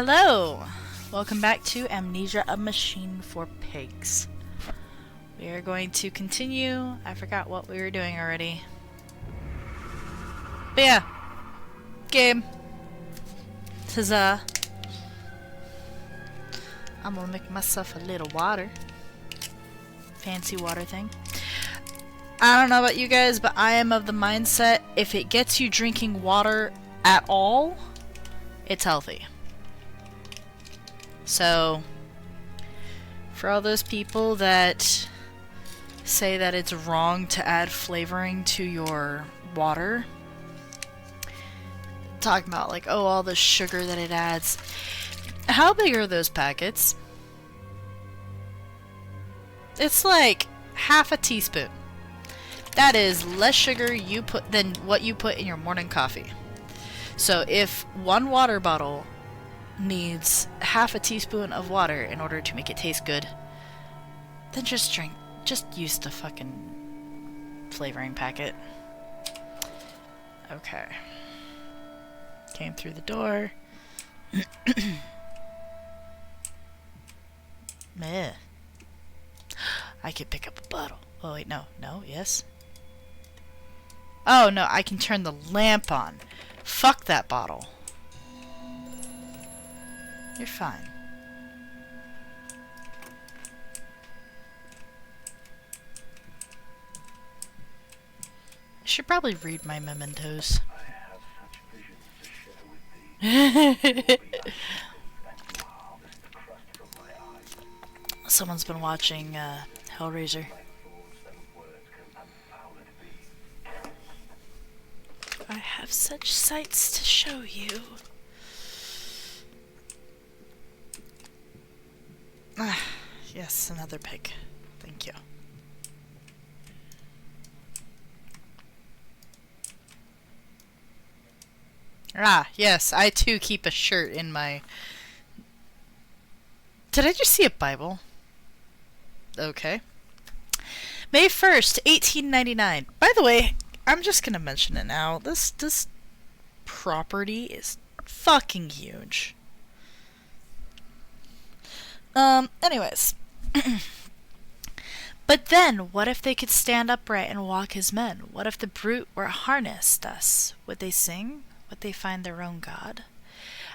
Hello! Welcome back to Amnesia, a Machine for Pigs. We are going to continue. I forgot what we were doing already. But yeah. Game. Huzzah. I'm gonna make myself a little water. Fancy water thing. I don't know about you guys, but I am of the mindset if it gets you drinking water at all, it's healthy. So, for all those people that say that it's wrong to add flavoring to your water, talking about like, oh, all the sugar that it adds. How big are those packets? It's like half a teaspoon. That is less sugar you put than what you put in your morning coffee. So if one water bottle needs half a teaspoon of water in order to make it taste good, then just use the fucking flavoring packet. Okay. Came through the door. Meh. I could pick up a bottle. Oh wait, no, yes? Oh no, I can turn the lamp on. Fuck that bottle. You're fine. I should probably read my mementos. Someone's been watching Hellraiser. I have such sights to show you. Ah, yes, another pig. Thank you. Ah, yes, I too keep a shirt in my... Did I just see a Bible? Okay. May 1st, 1899. By the way, I'm just gonna mention it now. This property is fucking huge. Anyways. But then, what if they could stand upright and walk as men? What if the brute were harnessed thus? Would they sing? Would they find their own God?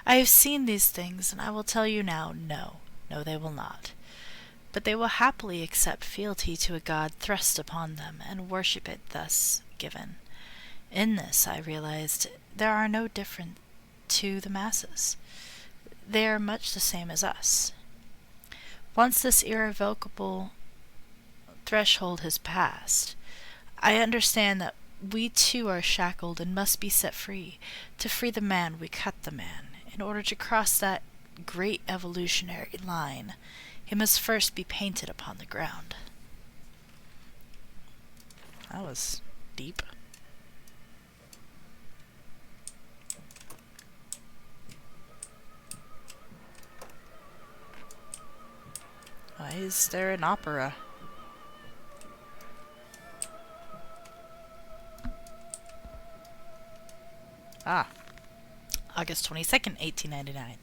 I have seen these things, and I will tell you now, no. No, they will not. But they will happily accept fealty to a God thrust upon them, and worship it thus given. In this, I realized, there are no different to the masses. They are much the same as us. Once this irrevocable threshold has passed, I understand that we too are shackled and must be set free. To free the man, we cut the man. In order to cross that great evolutionary line, he must first be painted upon the ground. That was deep. Why is there an opera? Ah. August 22nd, 1899.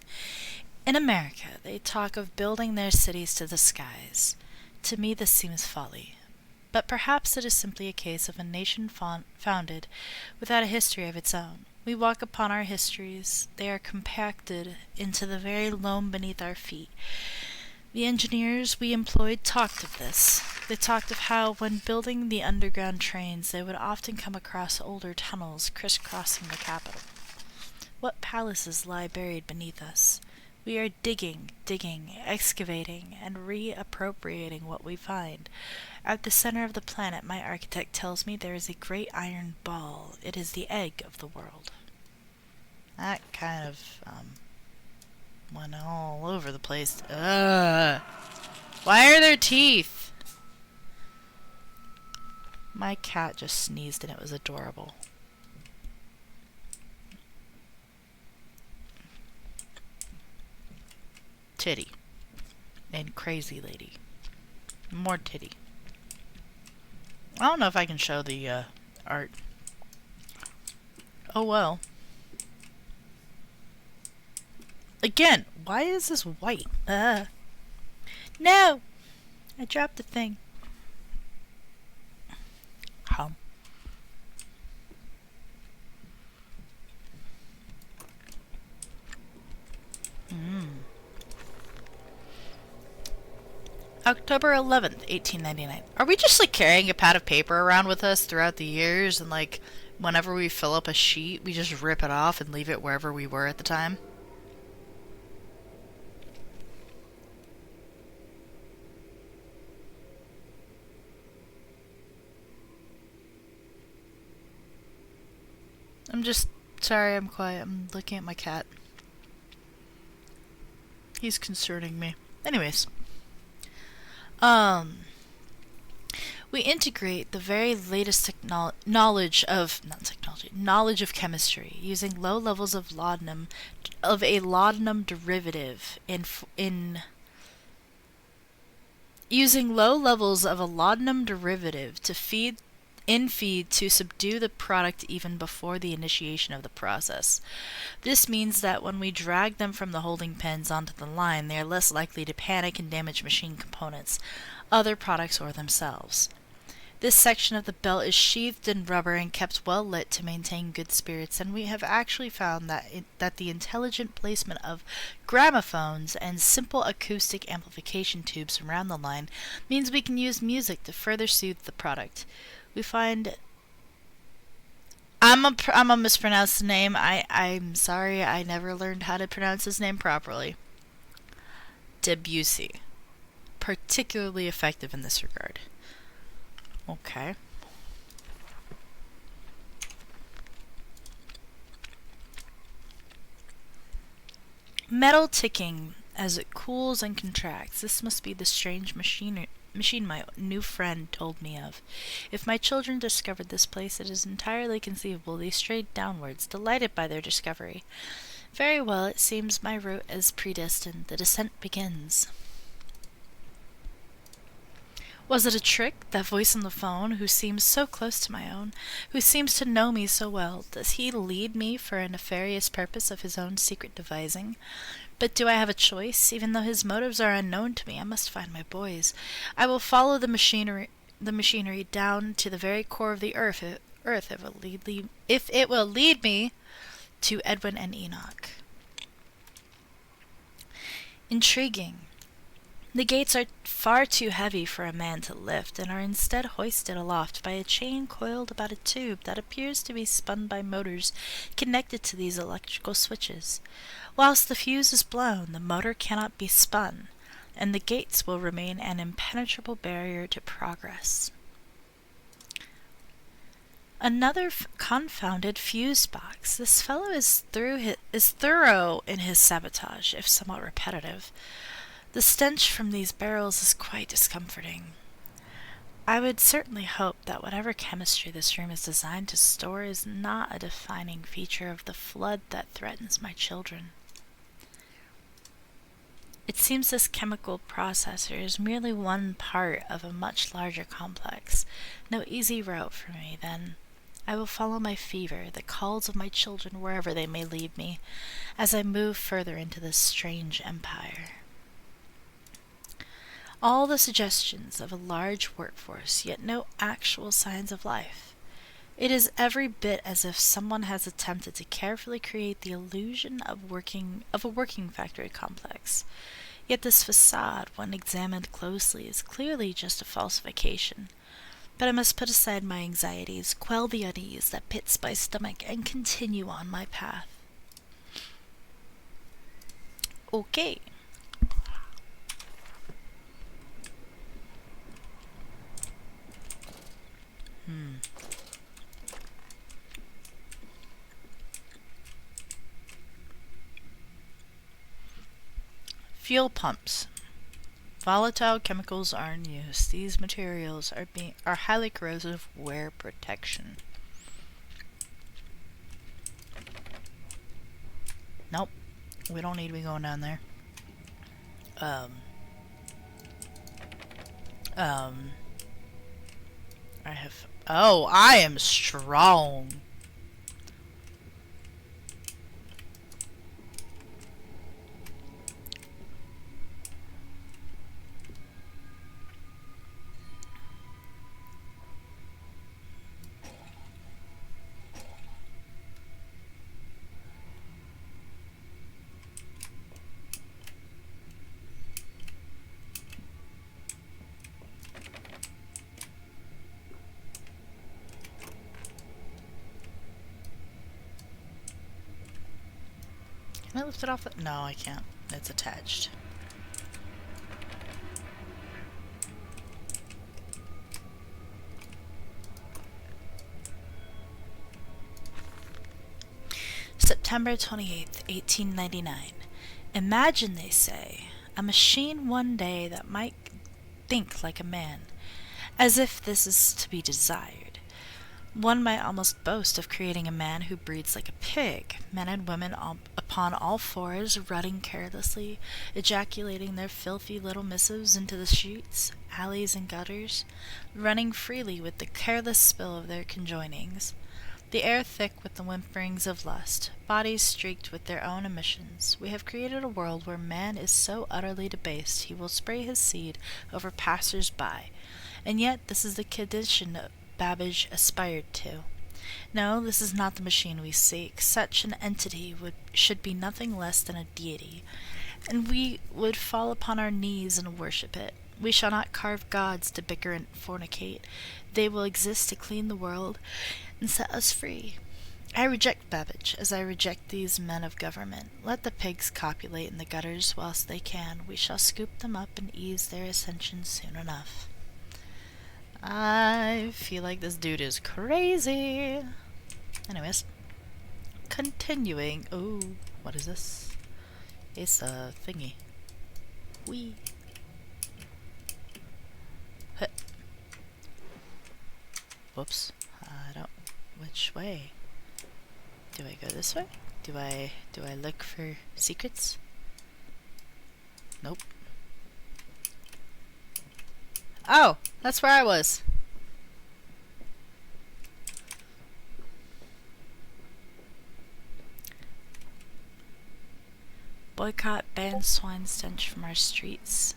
In America, they talk of building their cities to the skies. To me, this seems folly. But perhaps it is simply a case of a nation founded without a history of its own. We walk upon our histories. They are compacted into the very loam beneath our feet. The engineers we employed talked of this. They talked of how, when building the underground trains, they would often come across older tunnels crisscrossing the capital. What palaces lie buried beneath us? We are digging, excavating, and reappropriating what we find. At the center of the planet, my architect tells me there is a great iron ball. It is the egg of the world. That kind of, went all over the place. Ugh. Why are there teeth? My cat just sneezed and it was adorable. Titty. And crazy lady. More titty. I don't know if I can show the art. Oh well. Again, why is this white? No! I dropped the thing. Hum. October 11th, 1899. Are we just like carrying a pad of paper around with us throughout the years and like whenever we fill up a sheet, we just rip it off and leave it wherever we were at the time? I'm just sorry, I'm quiet. I'm looking at my cat. He's concerning me. Anyways, um, we integrate the very latest knowledge of chemistry using low levels of a laudanum derivative in using low levels of a laudanum derivative feed to subdue the product even before the initiation of the process. This means that when we drag them from the holding pens onto the line, they are less likely to panic and damage machine components, other products, or themselves. This section of the belt is sheathed in rubber and kept well lit to maintain good spirits, and we have actually found that the intelligent placement of gramophones and simple acoustic amplification tubes around the line means we can use music to further soothe the product. We find I'm a mispronounce the name. I'm sorry. I never learned how to pronounce his name properly. Debussy, particularly effective in this regard. Okay. Metal ticking as it cools and contracts. This must be the strange machine my new friend told me of. If my children discovered this place, it is entirely conceivable they strayed downwards, delighted by their discovery. Very well, it seems my route is predestined. The descent begins. Was it a trick, that voice on the phone, who seems so close to my own, who seems to know me so well? Does he lead me for a nefarious purpose of his own secret devising? But do I have a choice? Even though his motives are unknown to me, I must find my boys. I will follow the machinery down to the very core of the earth if it will lead me to Edwin and Enoch. Intriguing. The gates are far too heavy for a man to lift, and are instead hoisted aloft by a chain coiled about a tube that appears to be spun by motors connected to these electrical switches. Whilst the fuse is blown, the motor cannot be spun, and the gates will remain an impenetrable barrier to progress. Another confounded fuse box. This fellow is thorough in his sabotage, if somewhat repetitive. The stench from these barrels is quite discomforting. I would certainly hope that whatever chemistry this room is designed to store is not a defining feature of the flood that threatens my children. It seems this chemical processor is merely one part of a much larger complex. No easy route for me, then. I will follow my fever, the calls of my children, wherever they may lead me, as I move further into this strange empire. All the suggestions of a large workforce, yet no actual signs of life. It is every bit as if someone has attempted to carefully create the illusion of a working factory complex. Yet this facade, when examined closely, is clearly just a falsification. But I must put aside my anxieties, quell the unease that pits my stomach, and continue on my path. Okay. Fuel pumps. Volatile chemicals are in use. These materials are highly corrosive. Wear protection. Nope. We don't need to be going down there. I am strong. Can I lift it off? No, I can't. It's attached. September 28th, 1899. Imagine, they say, a machine one day that might think like a man, as if this is to be desired. One might almost boast of creating a man who breeds like a pig, men and women upon all fours, rutting carelessly, ejaculating their filthy little missives into the streets, alleys, and gutters, running freely with the careless spill of their conjoinings, the air thick with the whimperings of lust, bodies streaked with their own emissions. We have created a world where man is so utterly debased he will spray his seed over passers-by, and yet this is the condition Babbage aspired to. No, this is not the machine we seek. Such an entity should be nothing less than a deity, and we would fall upon our knees and worship it. We shall not carve gods to bicker and fornicate. They will exist to clean the world and set us free. I reject Babbage, as I reject these men of government. Let the pigs copulate in the gutters whilst they can. We shall scoop them up and ease their ascension soon enough. I feel like this dude is crazy. Anyways, continuing. Oh, what is this? It's a thingy. Whee. Huh. Whoops. I don't. Which way? Do I go this way? Do I look for secrets? Nope. Oh, that's where I was. Boycott, ban swine stench from our streets.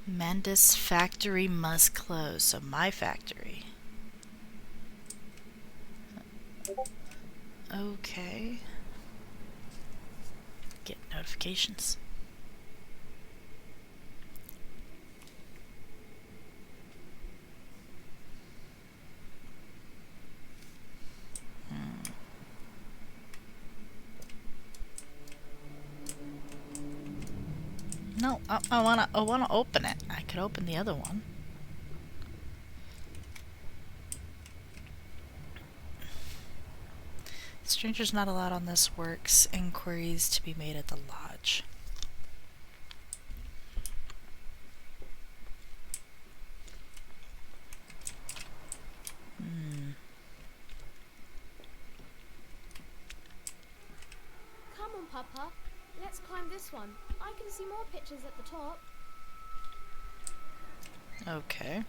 Mandus factory must close. So my factory. Okay. Get notifications. No, I wanna open it. I could open the other one. Strangers not allowed on this works. Inquiries to be made at the lodge. Come on, Papa. Let's climb this one. I can see more pictures at the top. Okay.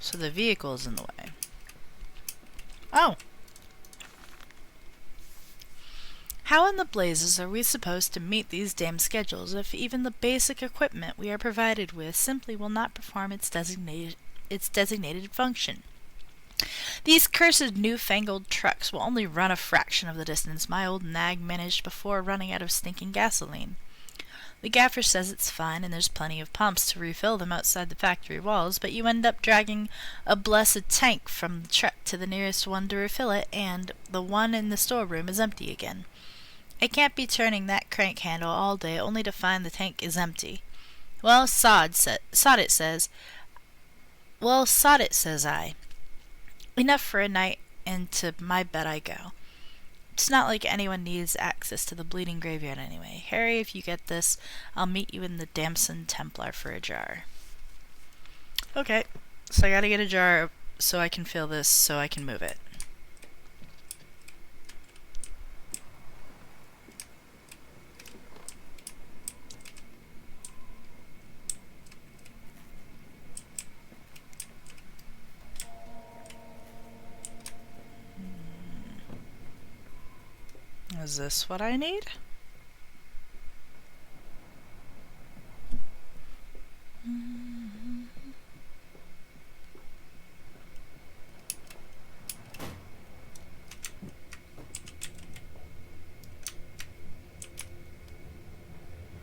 So the vehicle is in the way. Oh! How in the blazes are we supposed to meet these damn schedules if even the basic equipment we are provided with simply will not perform its designated function? These cursed newfangled trucks will only run a fraction of the distance my old nag managed before running out of stinking gasoline. The gaffer says it's fine and there's plenty of pumps to refill them outside the factory walls, but you end up dragging a blessed tank from the truck to the nearest one to refill it, and the one in the storeroom is empty again. I can't be turning that crank handle all day only to find the tank is empty. Well, sod it, says I. Enough for a night, and to my bed I go. It's not like anyone needs access to the bleeding graveyard anyway. Harry, if you get this, I'll meet you in the Damson Templar for a jar. Okay, so I gotta get a jar so I can fill this so I can move it. Is this what I need? I'm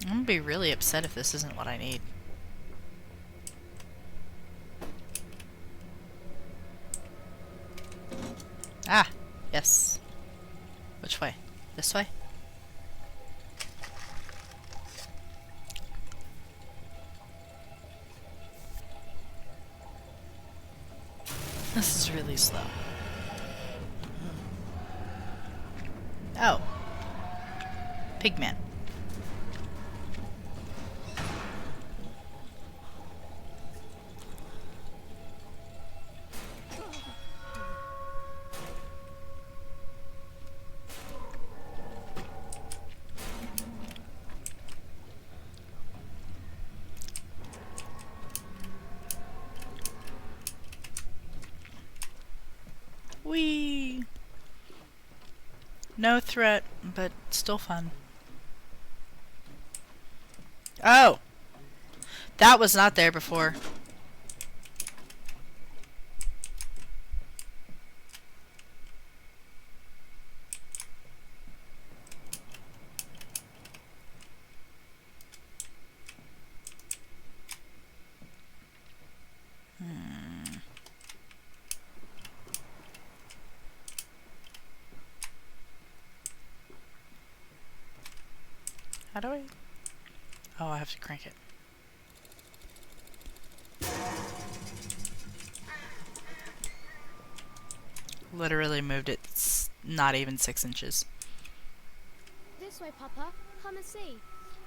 gonna be really upset if this isn't what I need. Ah, yes. Which way? This way? This is really slow. Oh. Pigman. Whee! No threat, but still fun. Oh! That was not there before. How do I? Oh, I have to crank it. Literally moved it not even 6 inches. This way, Papa. Come and see.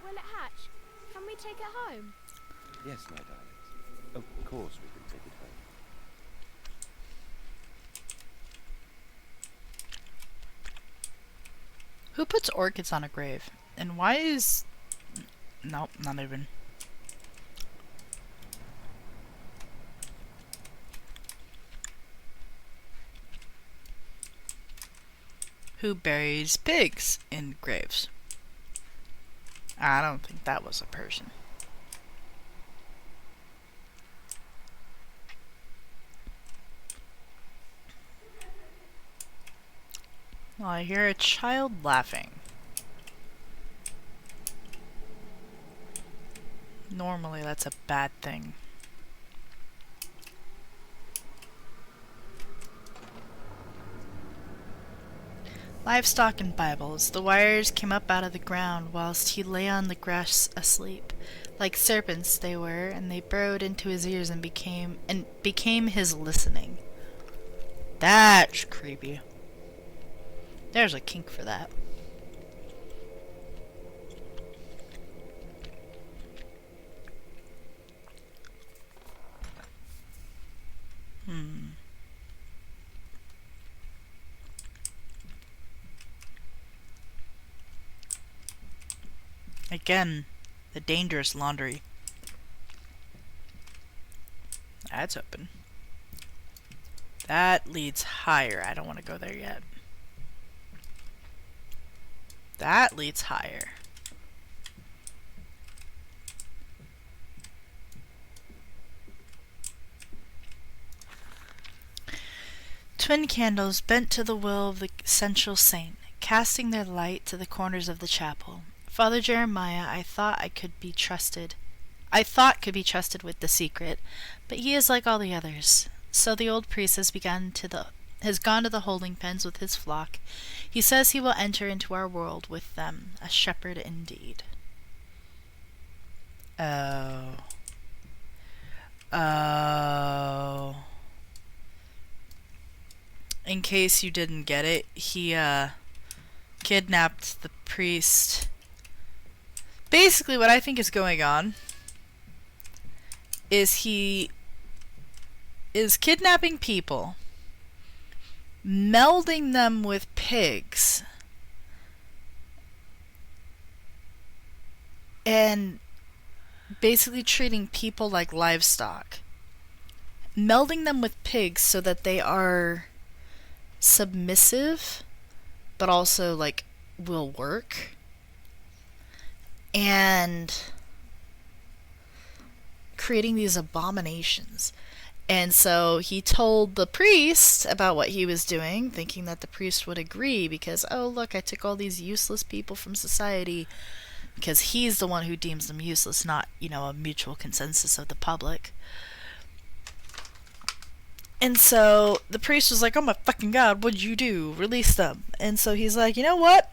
Will it hatch? Can we take it home? Yes, my darlings. Of course we can take it home. Who puts orchids on a grave? And why is... Nope, not even. Who buries pigs in graves? I don't think that was a person. Well, I hear a child laughing. Normally that's a bad thing. Livestock and Bibles. The wires came up out of the ground whilst he lay on the grass asleep. Like serpents they were, and they burrowed into his ears and became his listening. That's creepy. There's a kink for that. Again, the dangerous laundry. That's open. That leads higher. I don't want to go there yet. That leads higher. Twin candles bent to the will of the central saint, casting their light to the corners of the chapel. Father Jeremiah, I thought could be trusted with the secret, but he is like all the others. So the old priest has gone to the holding pens with his flock. He says he will enter into our world with them, a shepherd indeed. Oh. In case you didn't get it, he kidnapped the priest. Basically what I think is going on is he is kidnapping people, melding them with pigs, and basically treating people like livestock. Melding them with pigs so that they are submissive, but also, like, will work. And creating these abominations. And so he told the priest about what he was doing, thinking that the priest would agree because, oh, look, I took all these useless people from society, because he's the one who deems them useless, not, a mutual consensus of the public. And so the priest was like, oh my fucking god, what'd you do? Release them. And so he's like, you know what?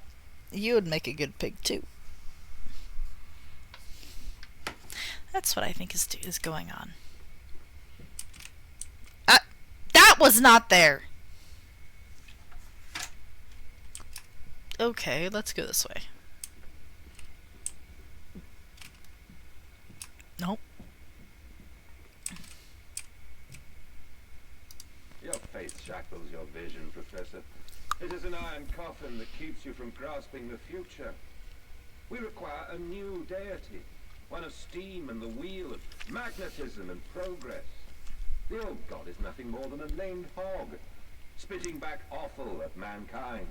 You would make a good pig too. That's what I think is going on. That was not there! Okay, let's go this way. Nope. Your faith shackles your vision, Professor. It is an iron coffin that keeps you from grasping the future. We require a new deity, one of steam and the wheel, of magnetism and progress. The old god is nothing more than a lamed hog, spitting back offal at mankind.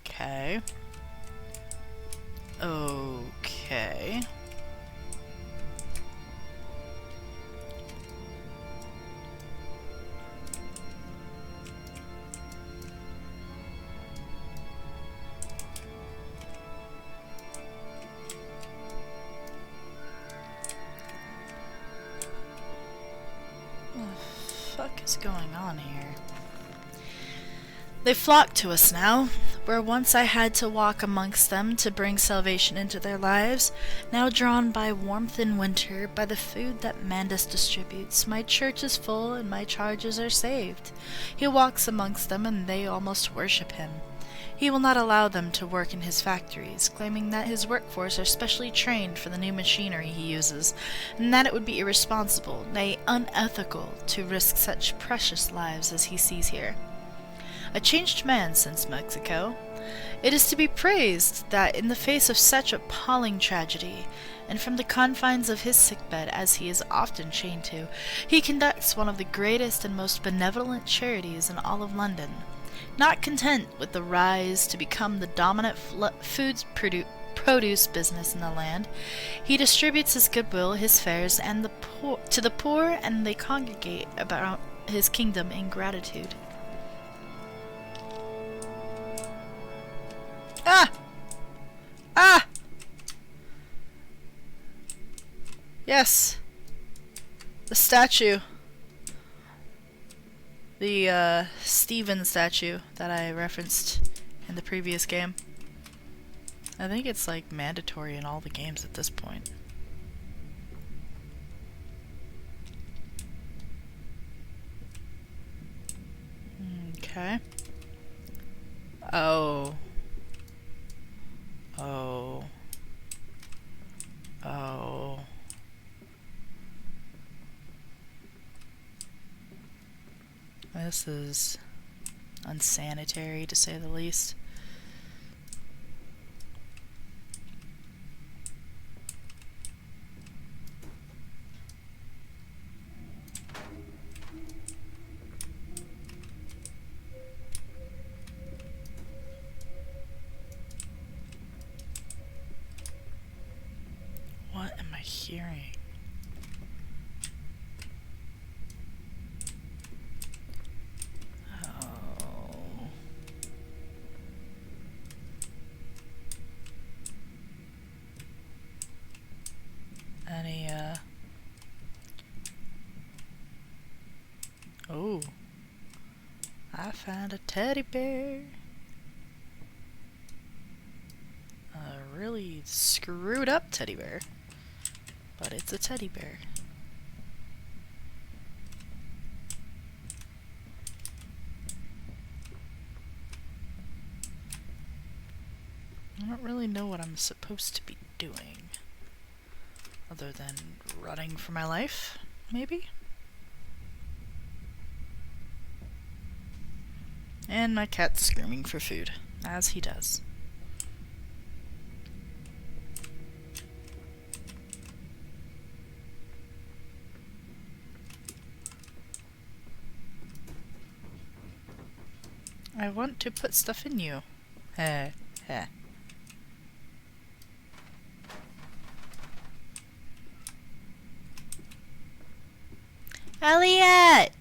Okay. Okay. What the fuck is going on here? They flock to us now. Where once I had to walk amongst them to bring salvation into their lives, now drawn by warmth in winter, by the food that Mandus distributes, my church is full and my charges are saved. He walks amongst them and they almost worship him. He will not allow them to work in his factories, claiming that his workforce are specially trained for the new machinery he uses, and that it would be irresponsible, nay, unethical, to risk such precious lives as he sees here. A changed man since Mexico. It is to be praised that in the face of such appalling tragedy, and from the confines of his sickbed as he is often chained to, he conducts one of the greatest and most benevolent charities in all of London. Not content with the rise to become the dominant produce business in the land, he distributes his goodwill, his fares, and to the poor, and they congregate about his kingdom in gratitude. Ah! Ah! Yes. The statue. The, Steven statue that I referenced in the previous game. I think it's, like, mandatory in all the games at this point. Okay. Oh. Oh. Oh. This is unsanitary, to say the least. What am I hearing? Oh. Any, Oh. I found a teddy bear. A really screwed up teddy bear. But it's a teddy bear. I don't really know what I'm supposed to be doing. Other than running for my life, maybe? And my cat's screaming for food, as he does. I want to put stuff in you. Heh, heh. Elliot!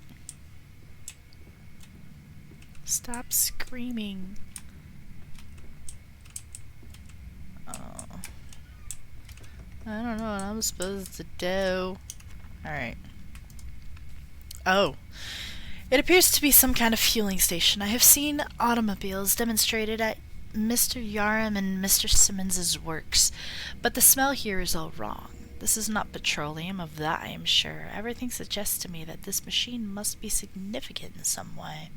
Stop screaming. I don't know what I'm supposed to do. Alright. Oh. It appears to be some kind of fueling station. I have seen automobiles demonstrated at Mr. Yarham and Mr. Simmons's works, but the smell here is all wrong. This is not petroleum, of that I am sure. Everything suggests to me that this machine must be significant in some way.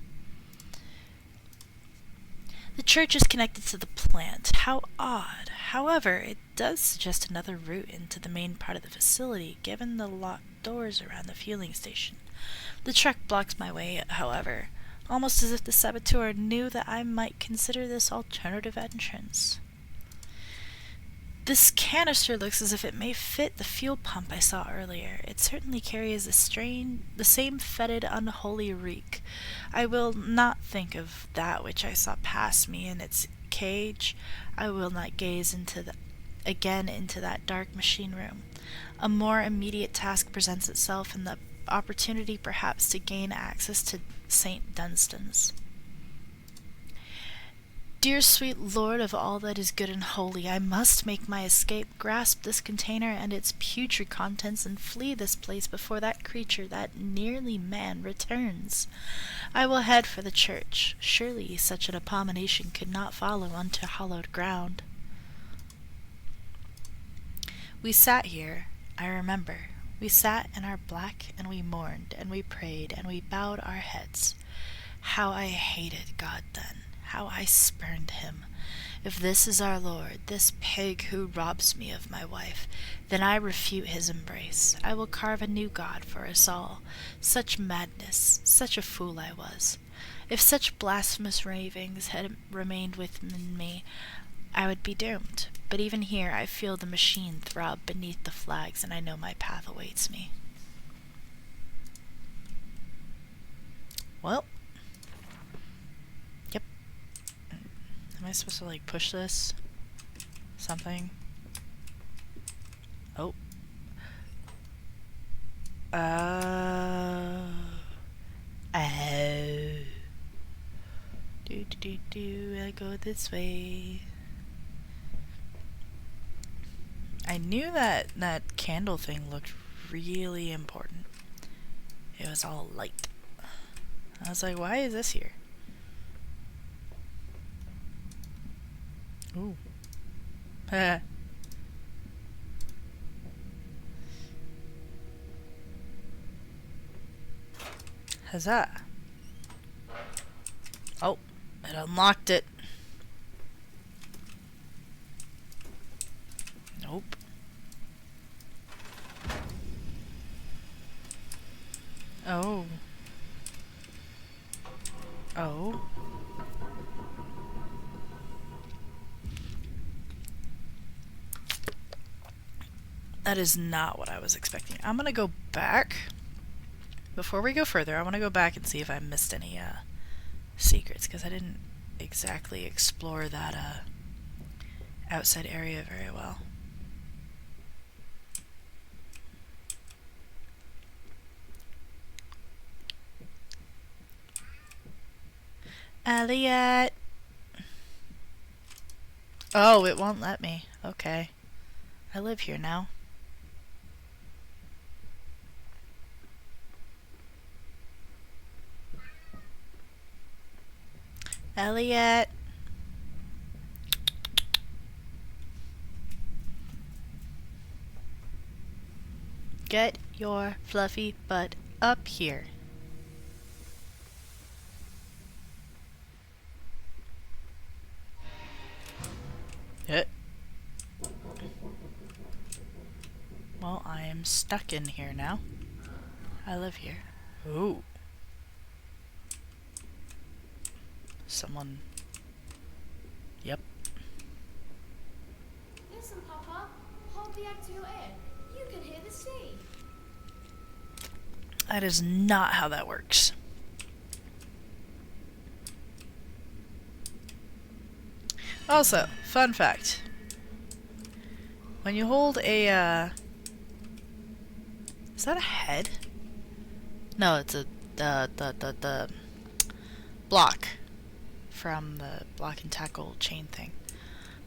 The church is connected to the plant. How odd. However, it does suggest another route into the main part of the facility, given the locked doors around the fueling station. The truck blocks my way, however, almost as if the saboteur knew that I might consider this alternative entrance. This canister looks as if it may fit the fuel pump I saw earlier. It certainly carries the same fetid, unholy reek. I will not think of that which I saw pass me in its cage. I will not gaze again into that dark machine room. A more immediate task presents itself, and the opportunity perhaps to gain access to St. Dunstan's. Dear sweet Lord of all that is good and holy, I must make my escape, grasp this container and its putrid contents, and flee this place before that creature, that nearly man, returns. I will head for the church. Surely such an abomination could not follow unto hallowed ground. We sat here, I remember. We sat in our black, and we mourned, and we prayed, and we bowed our heads. How I hated God then! How I spurned him! If this is our Lord, this pig who robs me of my wife, then I refute his embrace. I will carve a new God for us all. Such madness, such a fool I was. If such blasphemous ravings had remained within me, I would be doomed. But even here I feel the machine throb beneath the flags, and I know my path awaits me. Well. Yep. Am I supposed to, like, push this? Something? Oh. Oh. I go this way. I knew that that candle thing looked really important. It was all light. I was like, why is this here? Ooh. Huzzah. Oh, it unlocked it. Nope. Oh. Oh. That is not what I was expecting. I'm gonna go back. Before we go further, I want to go back and see if I missed any secrets, because I didn't exactly explore that outside area very well. Elliot! Oh, it won't let me. Okay. I live here now. Elliot! Get your fluffy butt up here. Well, I am stuck in here now. I live here. Ooh. Someone... Yep. Listen, Papa. Hold the egg to your ear. You can hear the sea. That is not how that works. Also, fun fact. When you hold a, is that a head? No, it's a, the block from the block and tackle chain thing.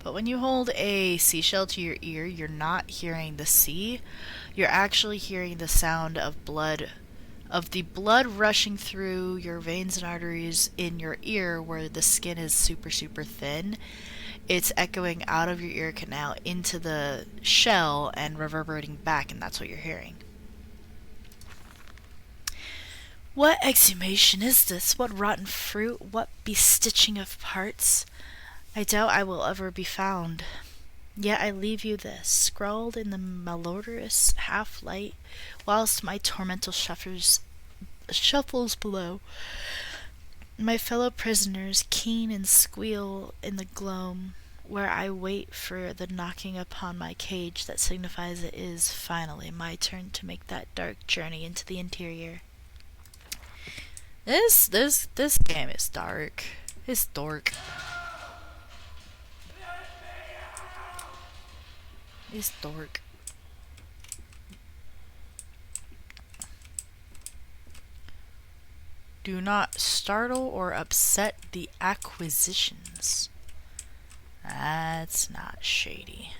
But when you hold a seashell to your ear, you're not hearing the sea. You're actually hearing the sound of blood, of the blood rushing through your veins and arteries in your ear where the skin is super, super thin. It's echoing out of your ear canal into the shell and reverberating back, and that's what you're hearing. What exhumation is this? What rotten fruit? What bestitching of parts? I doubt I will ever be found. Yet I leave you this, scrawled in the malodorous half-light, whilst my tormental shuffles below. My fellow prisoners keen and squeal in the gloam, where I wait for the knocking upon my cage that signifies it is, finally, my turn to make that dark journey into the interior. This game is dark. It's dork. It's dork. Do not startle or upset the acquisitions. That's not shady.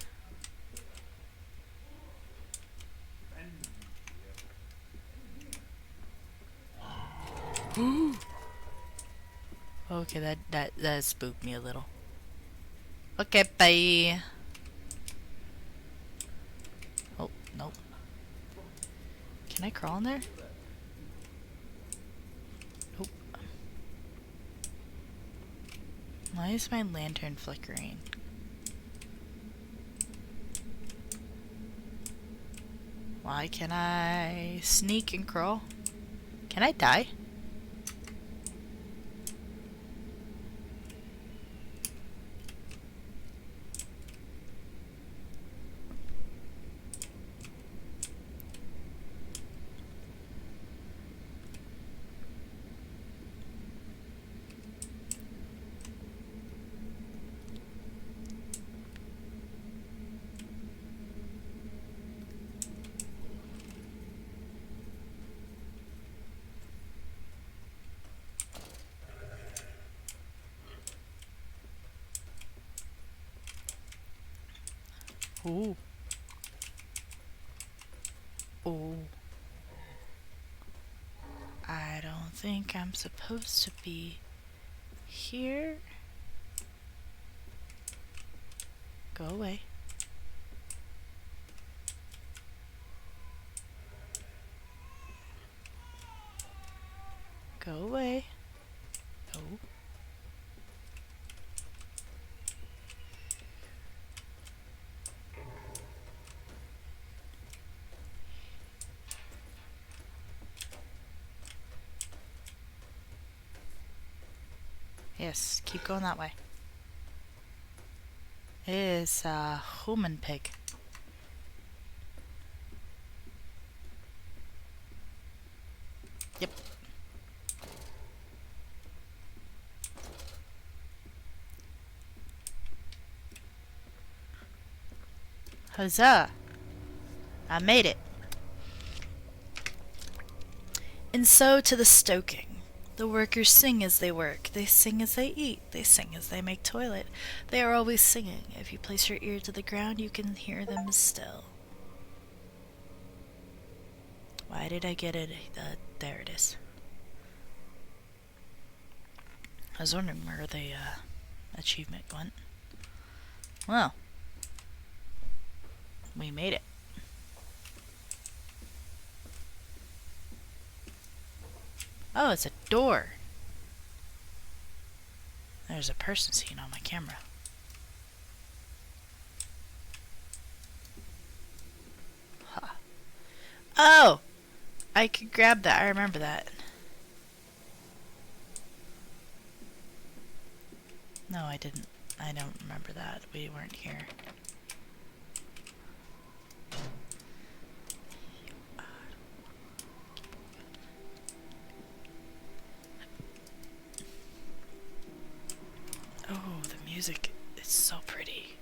Okay, that spooked me a little. Okay, bye. Oh, nope. Can I crawl in there? Nope. Why is my lantern flickering? Why can I sneak and crawl? Can I die? Ooh. Oh. I don't think I'm supposed to be here. Go away. Go away. No. Yes, keep going that way. It is a human pig. Yep. Huzzah! I made it. And so to the stoking. The workers sing as they work. They sing as they eat. They sing as they make toilet. They are always singing. If you place your ear to the ground, you can hear them still. Why did I get it? There it is. I was wondering where the achievement went. Well, we made it. Oh, it's a door. There's a person seen on my camera. Huh. Oh! I could grab that. I remember that. No, I didn't. I don't remember that. We weren't here. Oh, the music is so pretty.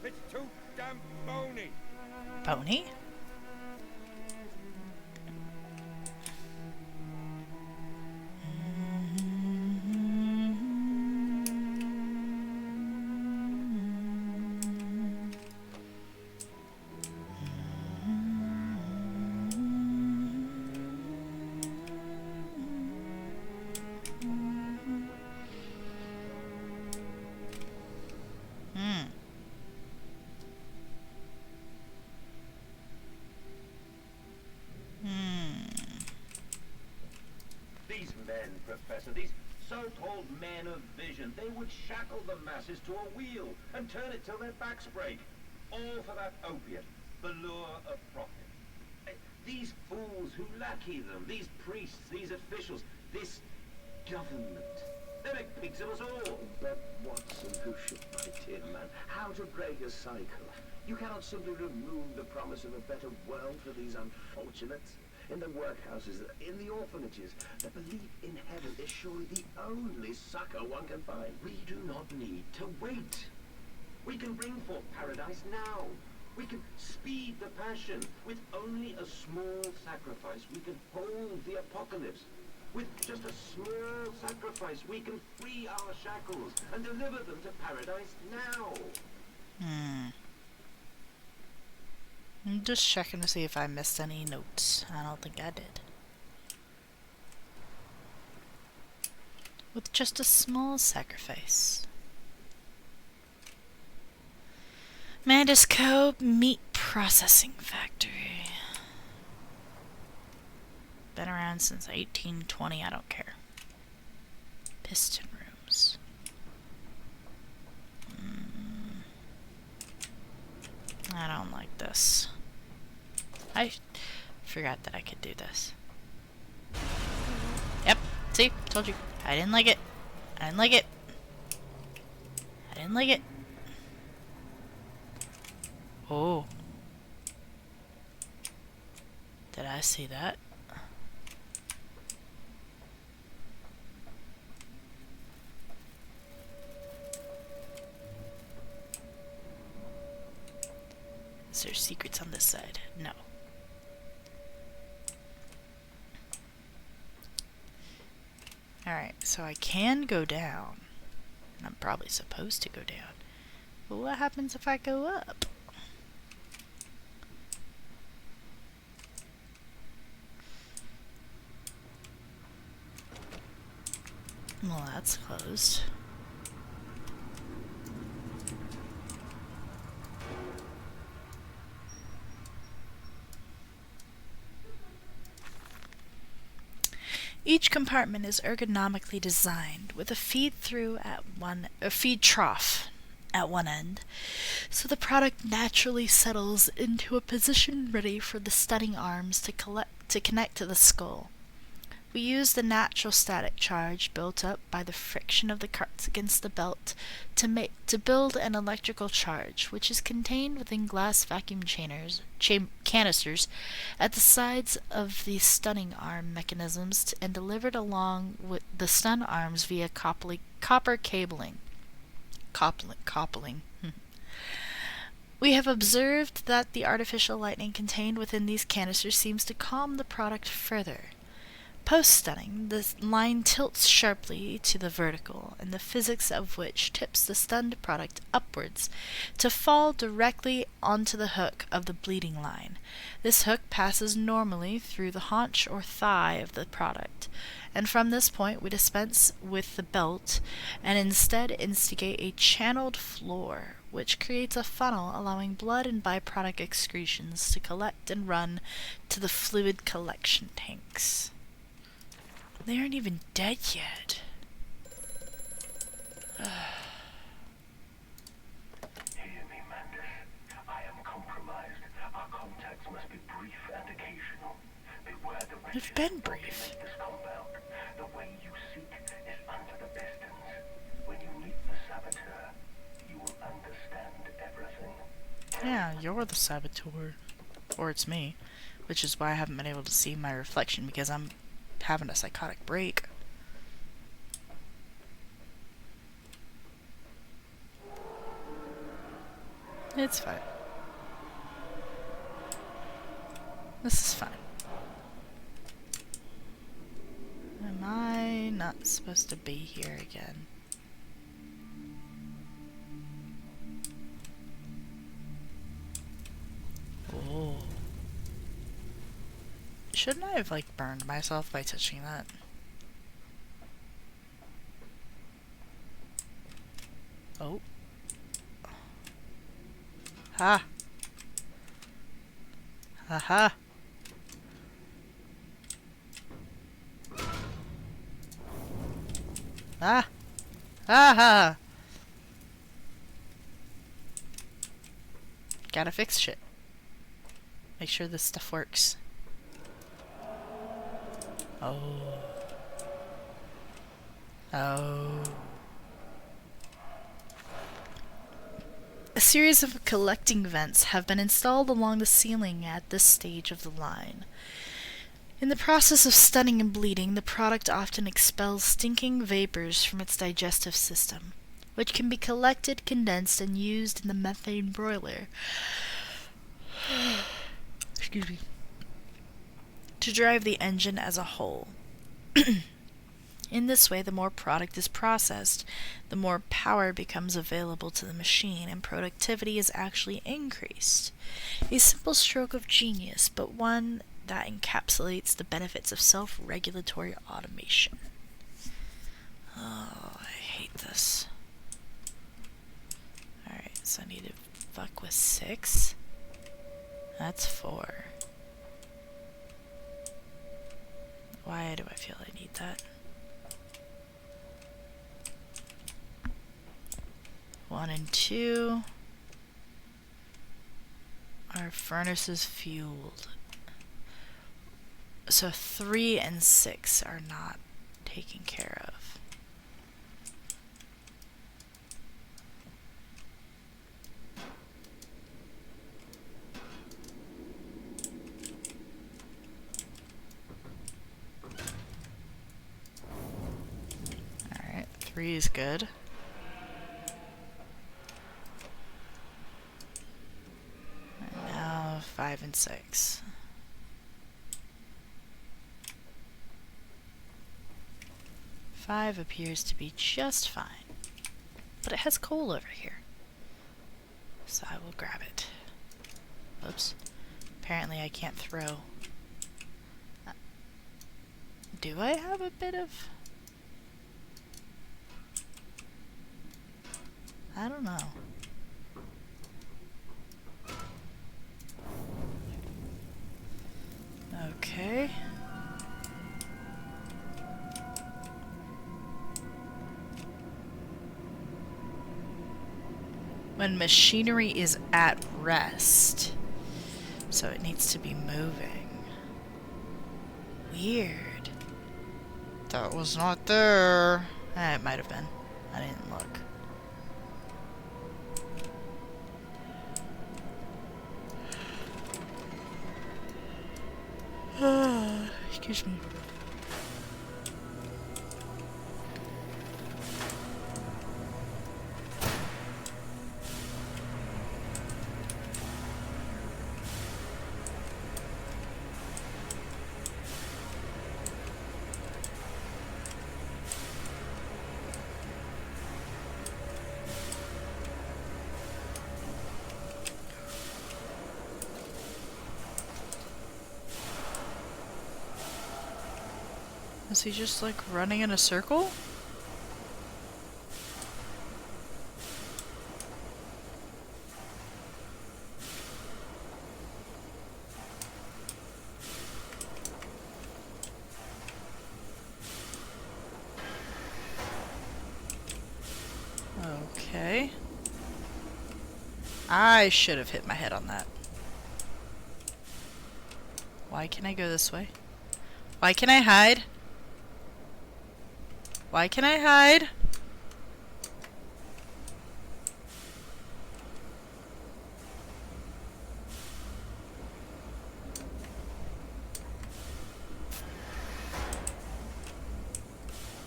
It's too damn bony. Bony? These men, Professor, these so-called men of vision, they would shackle the masses to a wheel and turn it till their backs break. All for that opiate, the lure of profit. These fools who lackey them, these priests, these officials, this government, they make pigs of us all. But what solution, my dear man? How to break a cycle? You cannot simply remove the promise of a better world for these unfortunates. In the workhouses, in the orphanages, the belief in heaven is surely the only succor one can find. We do not need to wait. We can bring forth paradise now. We can speed the passion. With only a small sacrifice, we can hold the apocalypse. With just a small sacrifice, we can free our shackles and deliver them to paradise now. I'm just checking to see if I missed any notes. I don't think I did. With just a small sacrifice. Mantis Cove Meat Processing Factory. Been around since 1820, I don't care. Piston rooms. I don't like this. I forgot that I could do this. Yep, see? Told you. I didn't like it. I didn't like it. I didn't like it. Oh. Did I see that? Is there secrets on this side? No. Alright, so I can go down. And I'm probably supposed to go down. But what happens if I go up? Well, that's closed. Each compartment is ergonomically designed with a feed trough at one end, so the product naturally settles into a position ready for the stunning arms to connect to the skull. We use the natural static charge built up by the friction of the carts against the belt to build an electrical charge, which is contained within glass vacuum canisters at the sides of the stunning arm mechanisms and delivered along with the stun arms via copper cabling. Coupling. We have observed that the artificial lightning contained within these canisters seems to calm the product further. Post-stunning, the line tilts sharply to the vertical, and the physics of which tips the stunned product upwards to fall directly onto the hook of the bleeding line. This hook passes normally through the haunch or thigh of the product, and from this point we dispense with the belt and instead instigate a channeled floor, which creates a funnel allowing blood and byproduct excretions to collect and run to the fluid collection tanks. They aren't even dead yet. Hear me, Mantis. I am compromised. Our contacts must be brief and occasional. Beware the wretches They've been brief. populate this compound. The way you seek is under the pistons. When you meet the saboteur, you will understand everything. Yeah, you're the saboteur. Or it's me. Which is why I haven't been able to see my reflection, because I'm having a psychotic break. It's fine. This is fine. Am I not supposed to be here again? Oh. Shouldn't I have, like, burned myself by touching that? Oh. Ha! Ha-ha! Ah! Ah-ha! Gotta fix shit. Make sure this stuff works. Oh. Oh. A series of collecting vents have been installed along the ceiling at this stage of the line. In the process of stunning and bleeding, the product often expels stinking vapors from its digestive system, which can be collected, condensed, and used in the methane broiler. Excuse me. To drive the engine as a whole. In this way, the more product is processed, the more power becomes available to the machine, and productivity is actually increased. A simple stroke of genius, but one that encapsulates the benefits of self-regulatory automation. Oh, I hate this. Alright, so I need to fuck with 6. That's 4. Why do I feel I need that? 1 and 2. Our furnace is fueled. So 3 and 6 are not taken care of. Alright, 3 is good. And now 5 and 6. 5 appears to be just fine, but it has coal over here, so I will grab it. Oops. Apparently I can't throw. Do I have a bit of... I don't know. Okay. When machinery is at rest, so it needs to be moving. Weird. That was not there. It might have been. I didn't look. Excuse me. Is he just like running in a circle? Okay. I should have hit my head on that. Why can I go this way? Why can I hide? Why can I hide?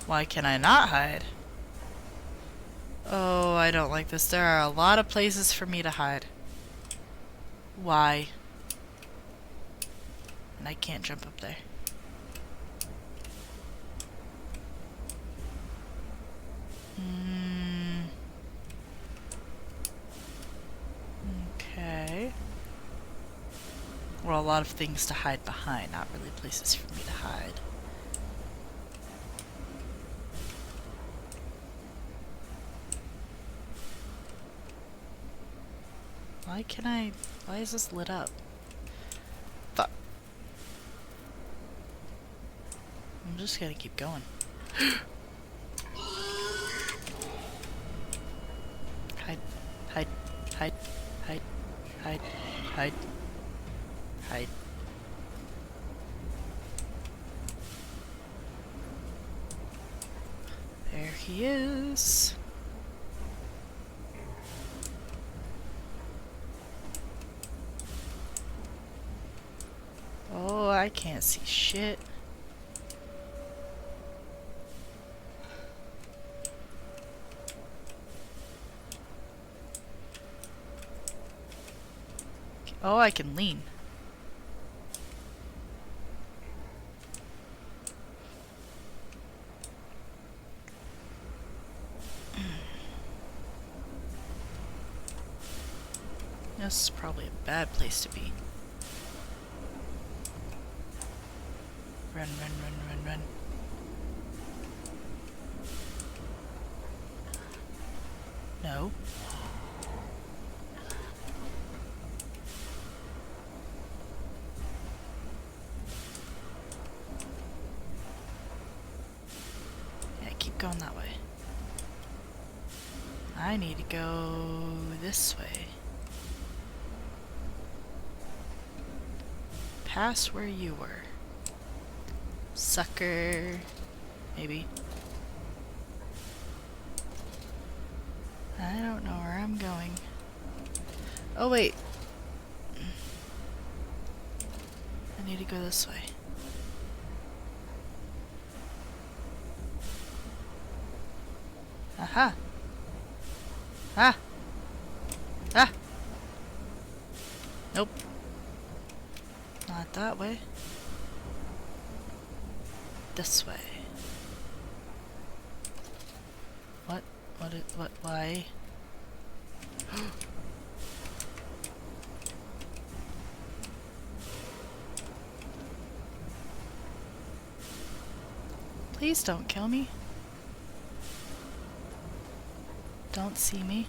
Why can I not hide? Oh, I don't like this. There are a lot of places for me to hide. Why? And I can't jump up there. Okay. Well, a lot of things to hide behind, not really places for me to hide. Why is this lit up? Fuck. I'm just gonna keep going. Hide, hide, hide, hide, hide, hide, hide. There he is. Oh, I can't see shit. Oh, I can lean. This is probably a bad place to be. Run, run, run, run, run. No. Yeah, keep going that way. I need to go this way. Past where you were. Sucker. Maybe. I don't know where I'm going. Oh, wait. I need to go this way. Aha! Ah! Ah! Nope. Not that way. This way. What? What? Why? Please don't kill me. Don't see me.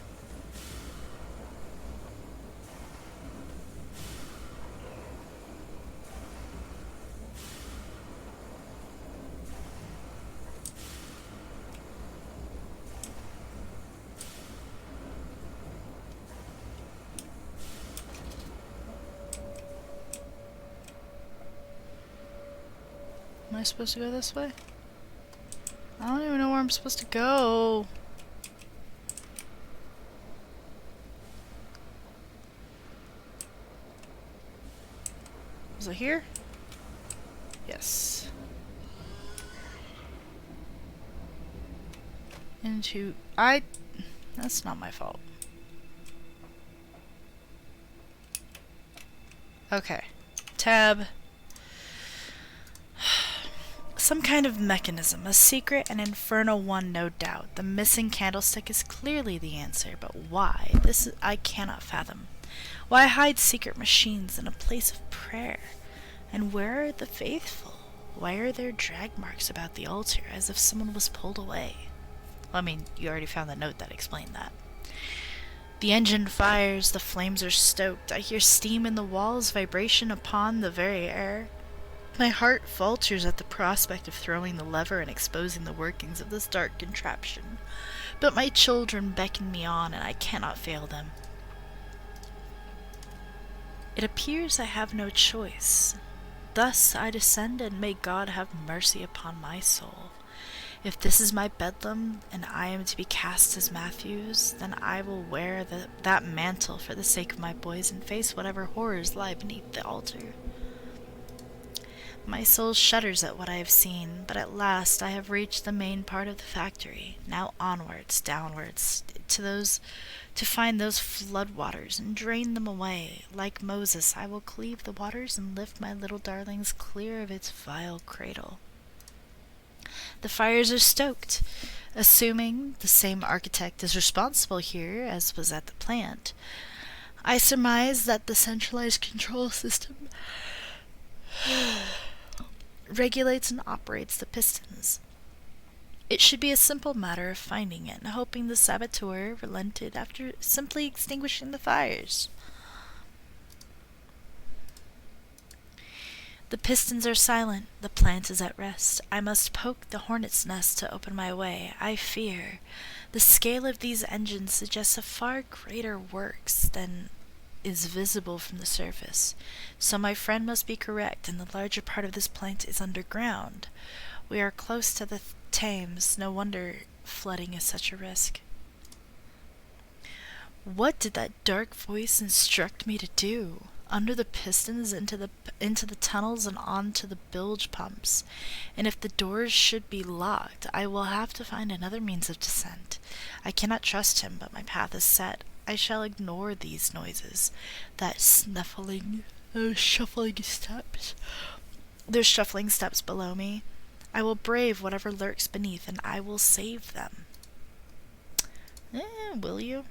Am I supposed to go this way? I don't even know where I'm supposed to go. Is it here? Yes. Into... That's not my fault. Okay. Tab. Some kind of mechanism, a secret and infernal one, no doubt. The missing candlestick is clearly the answer, but why? I cannot fathom. Why hide secret machines in a place of prayer? And where are the faithful? Why are there drag marks about the altar, as if someone was pulled away? Well, I mean, you already found the note that explained that. The engine fires, the flames are stoked. I hear steam in the walls, vibration upon the very air. My heart falters at the prospect of throwing the lever and exposing the workings of this dark contraption. But my children beckon me on, and I cannot fail them. It appears I have no choice. Thus I descend, and may God have mercy upon my soul. If this is my bedlam, and I am to be cast as Matthews, then I will wear that mantle for the sake of my boys and face whatever horrors lie beneath the altar. My soul shudders at what I have seen, but at last I have reached the main part of the factory. Now onwards, downwards, to find those flood waters and drain them away. Like Moses, I will cleave the waters and lift my little darlings clear of its vile cradle. The fires are stoked. Assuming the same architect is responsible here as was at the plant, I surmise that the centralized control system regulates and operates the pistons. It should be a simple matter of finding it and hoping the saboteur relented after simply extinguishing the fires. The pistons are silent. The plant is at rest. I must poke the hornet's nest to open my way. I fear the scale of these engines suggests a far greater works than is visible from the surface. So my friend must be correct, and the larger part of this plant is underground. We are close to the Thames. No wonder flooding is such a risk. What did that dark voice instruct me to do? Under the pistons, into the tunnels, and onto the bilge pumps. And if the doors should be locked, I will have to find another means of descent. I cannot trust him, but my path is set. I shall ignore these noises, that snuffling, those shuffling steps. There's shuffling steps below me. I will brave whatever lurks beneath, and I will save them. Will you?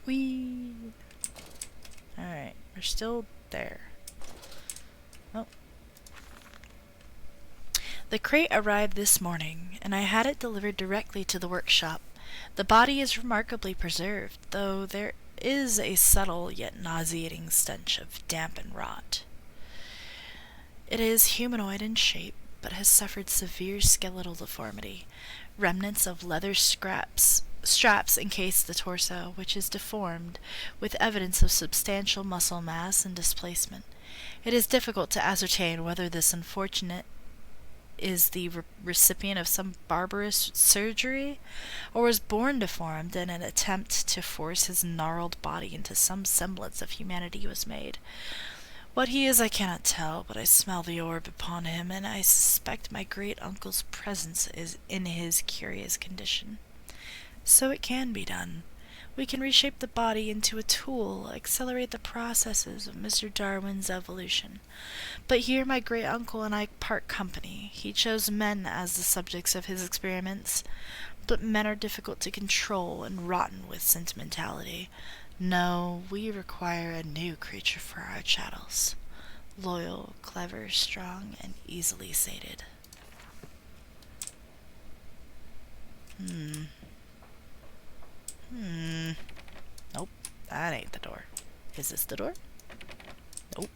Whee! Alright, we're still there. Oh. The crate arrived this morning, and I had it delivered directly to the workshop. The body is remarkably preserved, though there is a subtle yet nauseating stench of damp and rot. It is humanoid in shape, but has suffered severe skeletal deformity. Remnants of leather straps encase the torso, which is deformed, with evidence of substantial muscle mass and displacement. It is difficult to ascertain whether this unfortunate is the recipient of some barbarous surgery, or was born deformed and an attempt to force his gnarled body into some semblance of humanity was made. What he is I cannot tell, but I smell the orb upon him, and I suspect my great-uncle's presence is in his curious condition. So it can be done. We can reshape the body into a tool, accelerate the processes of Mr. Darwin's evolution. But here my great-uncle and I part company. He chose men as the subjects of his experiments, but men are difficult to control and rotten with sentimentality. No, we require a new creature for our chattels. Loyal, clever, strong, and easily sated. Nope, that ain't the door. Is this the door? Nope.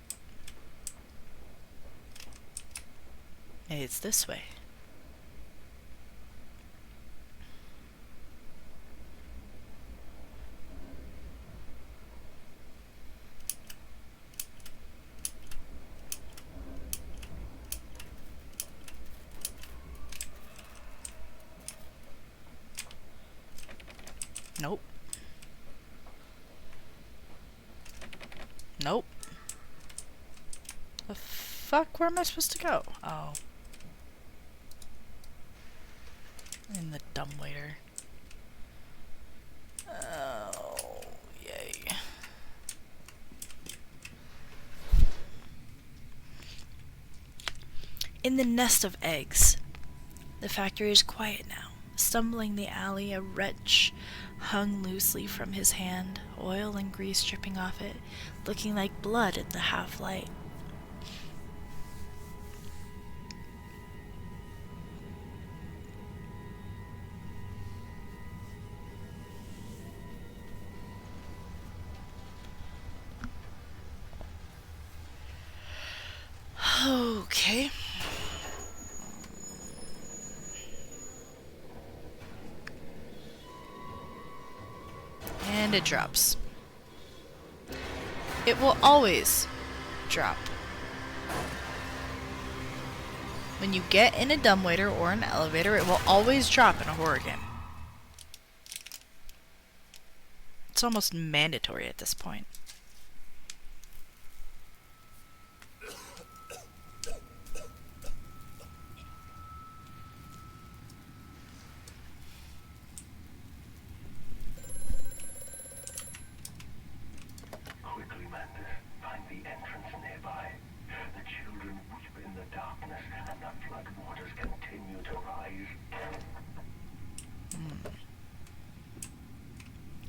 It's this way. Nope. Nope. The fuck? Where am I supposed to go? Oh. In the dumbwaiter. Oh, yay. In the nest of eggs. The factory is quiet now. Stumbling the alley, a wretch hung loosely from his hand, oil and grease dripping off it, looking like blood in the half-light. Okay. And it drops. It will always drop. When you get in a dumbwaiter or an elevator, it will always drop in a horror game. It's almost mandatory at this point.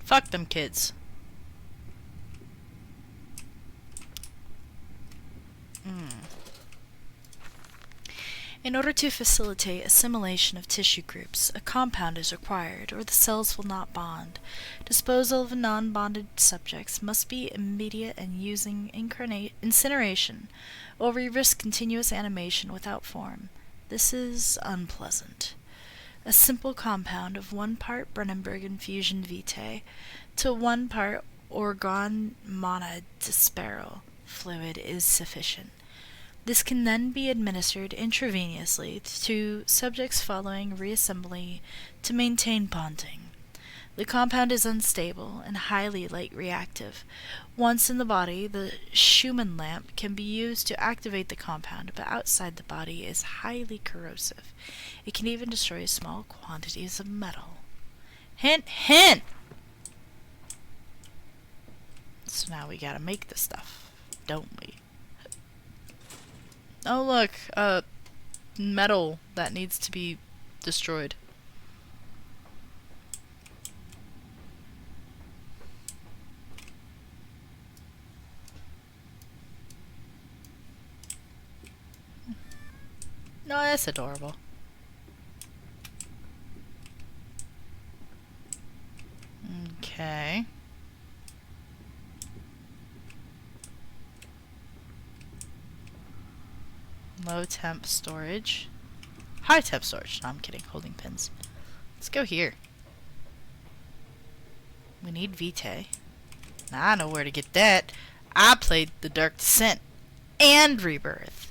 Fuck them kids. In order to facilitate assimilation of tissue groups, a compound is required, or the cells will not bond. Disposal of non-bonded subjects must be immediate and using incineration, or we risk continuous animation without form. This is unpleasant. A simple compound of 1 part Brennenberg infusion vitae to 1 part organ monodisperal fluid is sufficient. This can then be administered intravenously to subjects following reassembly to maintain bonding. The compound is unstable and highly light reactive. Once in the body, the Schumann lamp can be used to activate the compound, but outside the body is highly corrosive. It can even destroy small quantities of metal. Hint, hint! So now we gotta make this stuff, don't we? Oh look, metal that needs to be destroyed. No, that's adorable. Okay. Low temp storage. High temp storage. No, I'm kidding. Holding pins. Let's go here. We need Vitae. Now I know where to get that. I played The Dark Descent and Rebirth.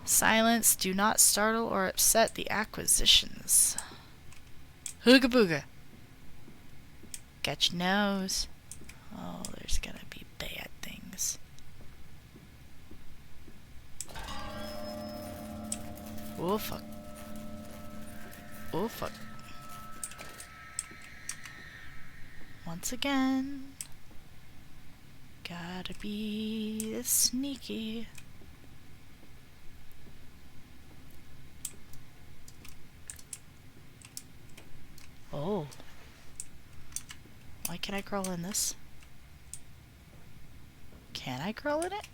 Silence. Do not startle or upset the acquisitions. Hooga booga. Got your nose. Oh, there's gonna be bad things. Oh fuck. Oh fuck. Once again. Gotta be sneaky. Oh. Why can't I crawl in this? Can I crawl in it?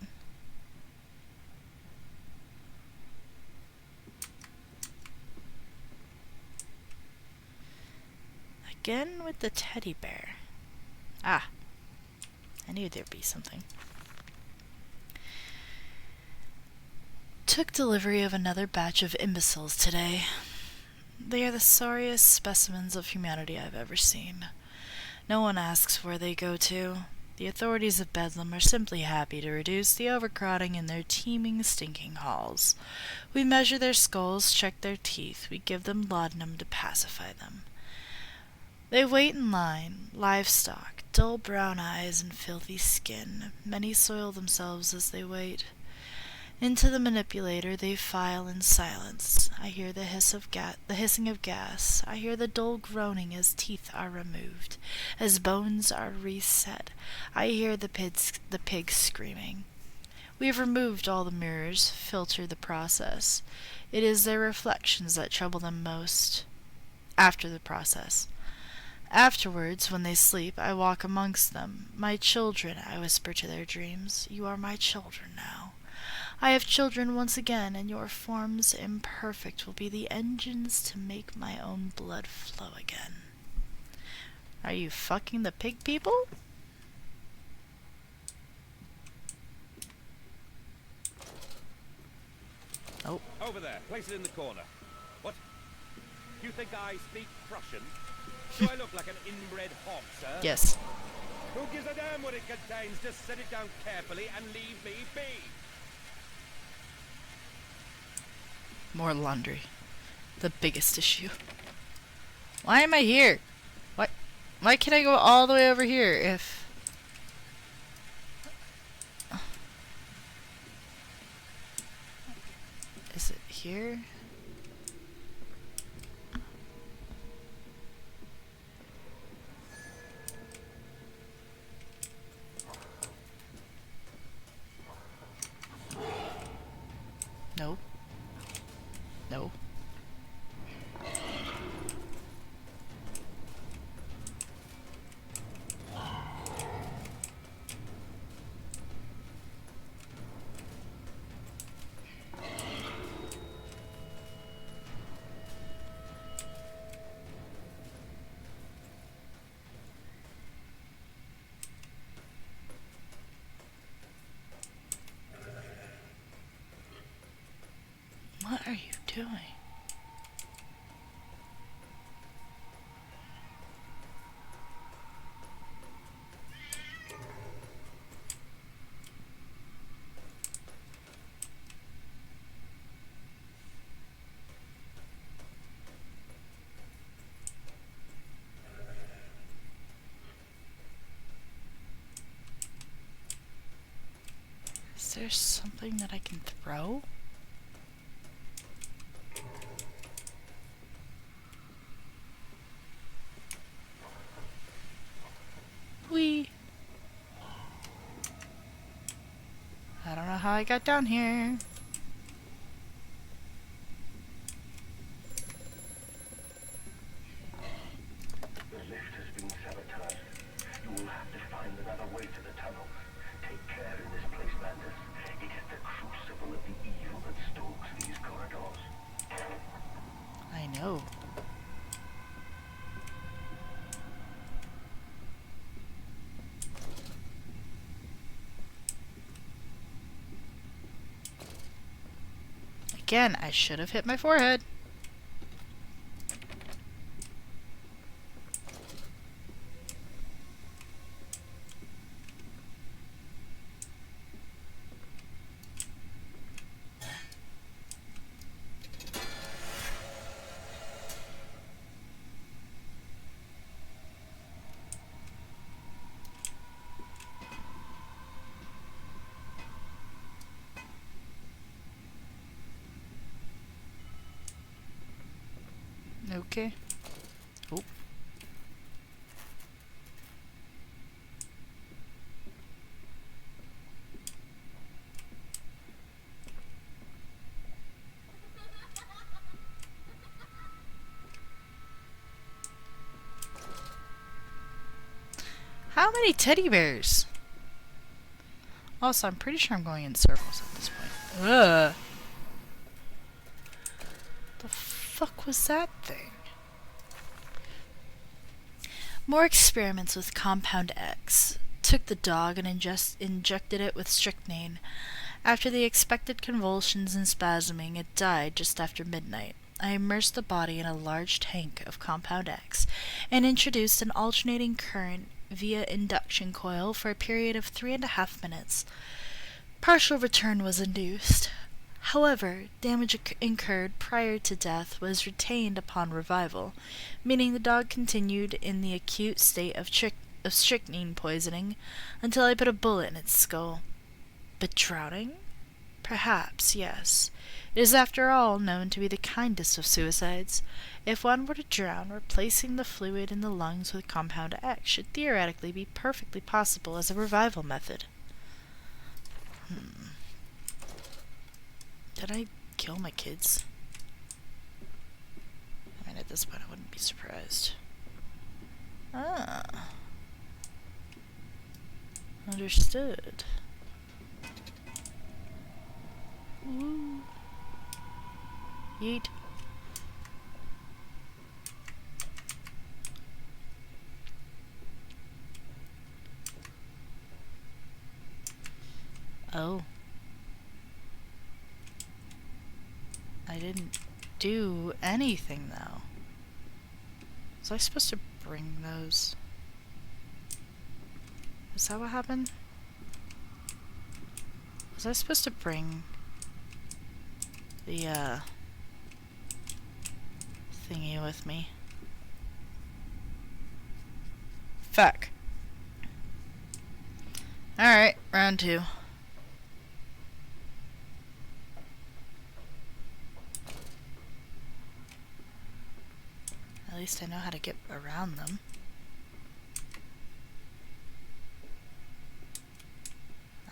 Again with the teddy bear. Ah. I knew there'd be something. Took delivery of another batch of imbeciles today. They are the sorriest specimens of humanity I've ever seen. No one asks where they go to. The authorities of Bedlam are simply happy to reduce the overcrowding in their teeming, stinking halls. We measure their skulls, check their teeth, we give them laudanum to pacify them. They wait in line, livestock, dull brown eyes and filthy skin. Many soil themselves as they wait. Into the manipulator they file in silence. I hear the hissing of gas. I hear the dull groaning as teeth are removed, as bones are reset. I hear the pigs screaming. We have removed all the mirrors, filtered the process. It is their reflections that trouble them most. After the process. Afterwards, when they sleep, I walk amongst them. My children, I whisper to their dreams. You are my children now. I have children once again, and your forms imperfect will be the engines to make my own blood flow again. Are you fucking the pig people? Oh. Over there, place it in the corner. What? You think I speak Prussian? Do I look like an inbred hog, sir? Yes. Who gives a damn what it contains? Just set it down carefully and leave me be. More laundry. The biggest issue. Why am I here? Why can't I go all the way over here if... Is it here? No. No. doing? Is there something that I can throw? Whee! I don't know how I got down here. The lift has been sabotaged. You will have to find another way to the tunnel. Take care in this place, Mandus. It is the crucible of the evil that stalks these corridors. I know. Again, I should have hit my forehead. Okay. Oh. How many teddy bears? Also, I'm pretty sure I'm going in circles at this point. Ugh. The fuck was that thing? More experiments with Compound X. Took the dog and injected it with strychnine. After the expected convulsions and spasming, it died just after midnight. I immersed the body in a large tank of Compound X and introduced an alternating current via induction coil for a period of 3.5 minutes. Partial return was induced. However, damage incurred prior to death was retained upon revival, meaning the dog continued in the acute state of strychnine poisoning until I put a bullet in its skull. But drowning? Perhaps, yes. It is after all known to be the kindest of suicides. If one were to drown, replacing the fluid in the lungs with Compound X should theoretically be perfectly possible as a revival method. Did I kill my kids? I mean, at this point I wouldn't be surprised. Ah. Understood. Ooh. Yeet. Oh. I didn't do anything, though. Was I supposed to bring those? Is that what happened? Was I supposed to bring the, thingy with me? Fuck. Alright, round 2. At least I know how to get around them.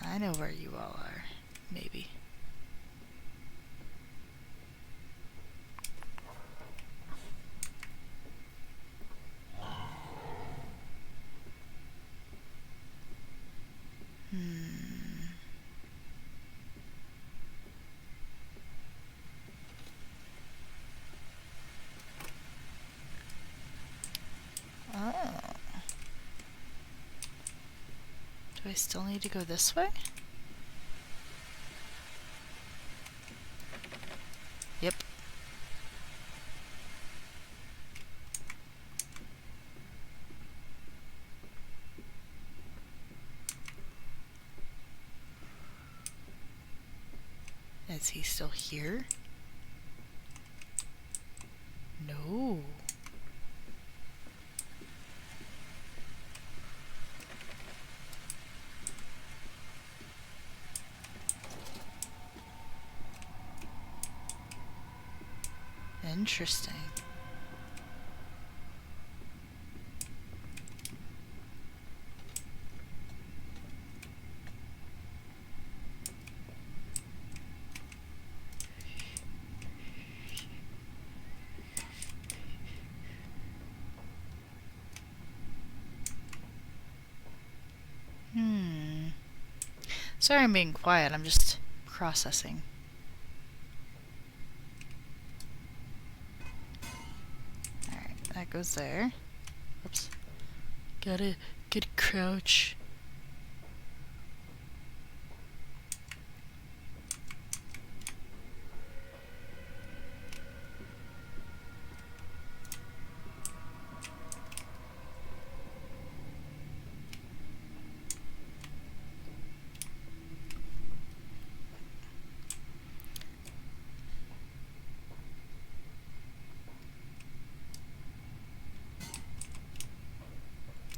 I know where you all are. Maybe. Oh. Do I still need to go this way? Yep. Is he still here? No. Interesting. Sorry I'm being quiet, I'm just processing. Alright, that goes there. Oops. Gotta crouch.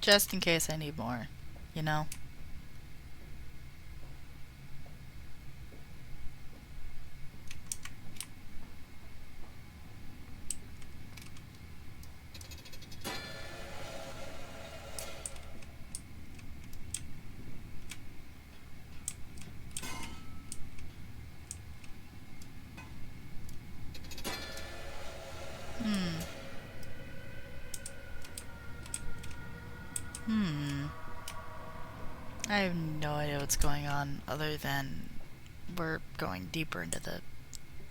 Just in case I need more, you know? I have no idea what's going on other than we're going deeper into the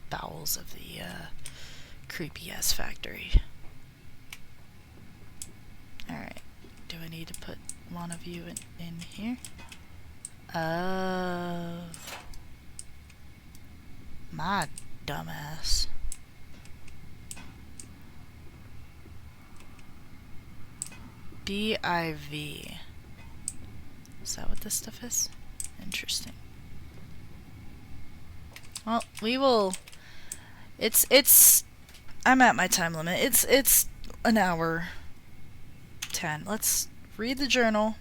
bowels of the creepy ass factory. Alright, do I need to put one of you in here? Oh. My dumbass. BIV. Is that what this stuff is? Interesting. Well, we will... I'm at my time limit. It's an hour 10. Let's read the journal.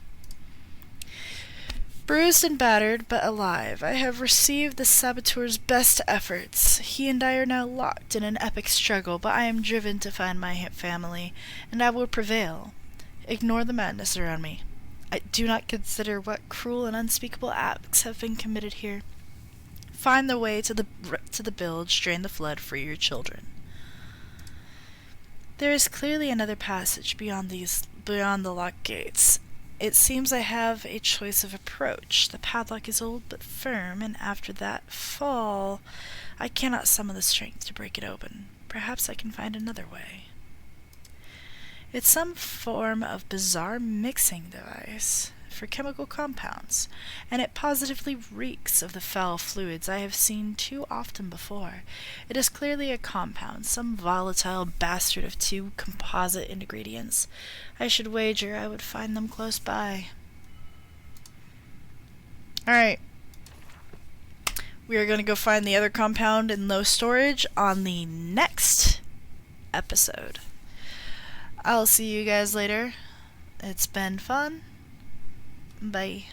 Bruised and battered, but alive, I have received the saboteur's best efforts. He and I are now locked in an epic struggle, but I am driven to find my family, and I will prevail. Ignore the madness around me. I do not consider what cruel and unspeakable acts have been committed here. Find the way to the bilge, drain the flood, free your children. There is clearly another passage beyond the locked gates. It seems I have a choice of approach. The padlock is old but firm, and after that fall, I cannot summon the strength to break it open. Perhaps I can find another way. It's some form of bizarre mixing device for chemical compounds, and it positively reeks of the foul fluids I have seen too often before. It is clearly a compound, some volatile bastard of two composite ingredients. I should wager I would find them close by. Alright. We are going to go find the other compound in low storage on the next episode. I'll see you guys later. It's been fun. Bye.